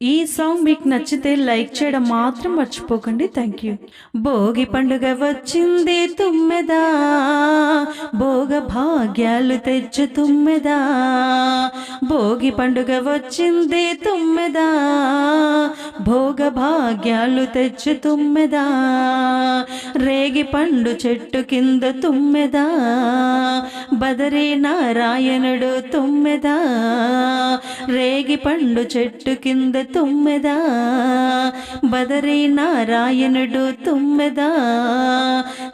ఈ సాంగ్ మీకు నచ్చితే లైక్ చేయడం మాత్రం మర్చిపోకండి. Thank you. భోగి పండుగ వచ్చింది తుమ్మెదా, భోగ భాగ్యాలు తెచ్చు తుమ్మెదా. భోగి పండుగ వచ్చింది తుమ్మెదా, భోగ భాగ్యాలు తెచ్చు తుమ్మెదా. రేగి పండు చెట్టు కింద తుమ్మెదా, బదరీ నారాయణుడు తుమ్మెదా. రేగి పండు చెట్టు కింద తుమ్మెదా, బదరీ నారాయణుడు తుమ్మెదా.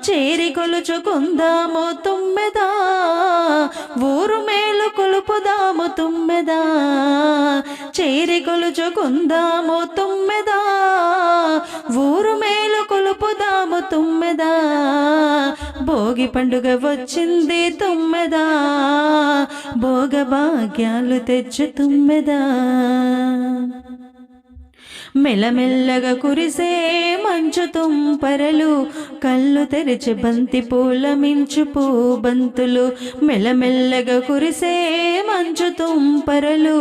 చేరి కొలుచుకుందాము తుమ్మెదా, ఊరు మేలు కొలుపుదాము తుమ్మెదా. చేరి కొలుచుకుందాము తుమ్మెదా, ఊరు మేలు కొలుపుదాము తుమ్మెదా. భోగి పండుగ వచ్చింది తుమ్మెదా, భోగ భాగ్యాలు తెచ్చు తుమ్మెదా. మెల్లమెల్లగా కురిసే మంచు తుంపరలు, కళ్ళు తెరిచి బంతి పూల మించు బంతులు. మెల్లమెల్లగా కురిసే మంచు తుంపరలు,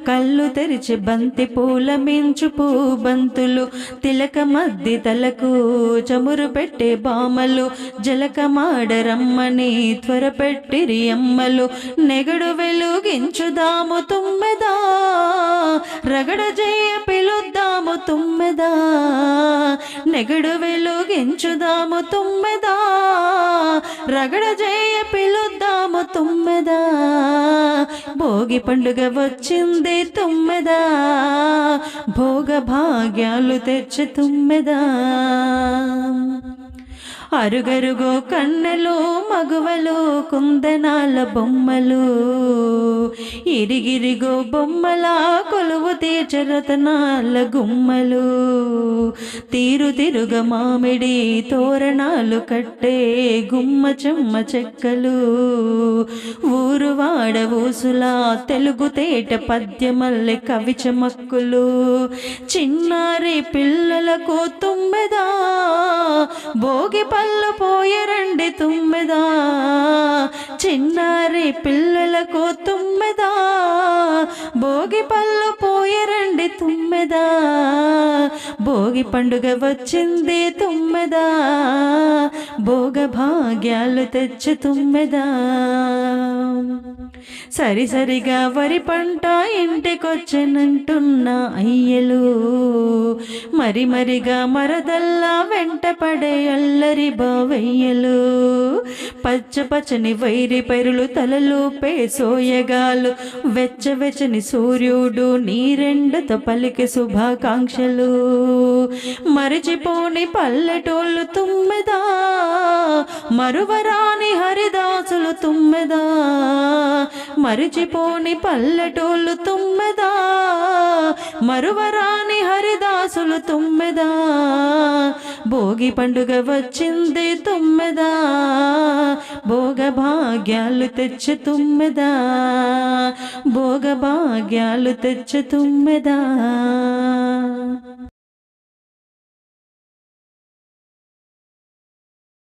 కళ్ళు తెరిచి బంతి పూల మించు బంతులు. తిలక మద్ది తలకు చమురు పెట్టే బామలు, జలకమాడరమ్మని త్వరపెట్టిరి అమ్మలు. నెగడు వెలుగించుదాము తుమ్మెదా, రగడ జయ పిలుద్దాము తుమ్మెదా. నెగడు వెలుగించుదాము తుమ్మెదా, రగడ జయ పిలుద్దాము తుమ్మెదా. భోగి పండుగ వచ్చింది తుమ్మెదా, భోగ భాగ్యాలు తెచ్చు తుమ్మెదా. అరుగరుగో కన్నెలు మగువలు కుందనాల బొమ్మలు, ఇరిగిరిగో బొమ్మల కొలువు తీర్చరతనాల గుమ్మలు. తీరు తిరుగ మామిడి తోరణాలు కట్టే గుమ్మ చెమ్మ చెక్కలు, ఊరు వాడ ఊసులా తెలుగు తేట పద్యమల్లె కవి చమక్కులు. చిన్నారి పిల్లలకు తుమ్మెదా, భోగి పళ్ళు పోయరండి తుమ్మెదా. చిన్నారి పిల్లలకు తుమ్మెదా, భోగి పళ్ళు పోయరండి తుమ్మెదా. భోగి పండుగ వచ్చింది తుమ్మెదా, భోగ భాగ్యాలు తెచ్చు తుమ్మెదా. సరిసరిగా వరి పంట ఇంటికొచ్చనంటున్న అయ్యలు, మరి మరిగా మరదల్లా వెంట పడే అల్లరి బావయ్యలు. పచ్చ పచ్చని వైరి పైరులు తలలోపే సోయగాలు, వెచ్చవెచ్చని సూర్యుడు నీరెండతో పలికి శుభాకాంక్షలు. మరిచిపోని పల్లెటూళ్ళు తుమ్మెదా, మరువరాని హరిదాసులు తుమ్మెదా. మరిచిపోని పల్లెటూళ్ళు తుమ్మెదా, మరువరాని హరిదాసులు తుమ్మెదా. భోగి పండుగ వచ్చింది తుమ్మెదా, భోగ భాగ్యాలు తెచ్చు తుమ్మెదా. భోగ భాగ్యాలు తెచ్చు తుమ్మెదా.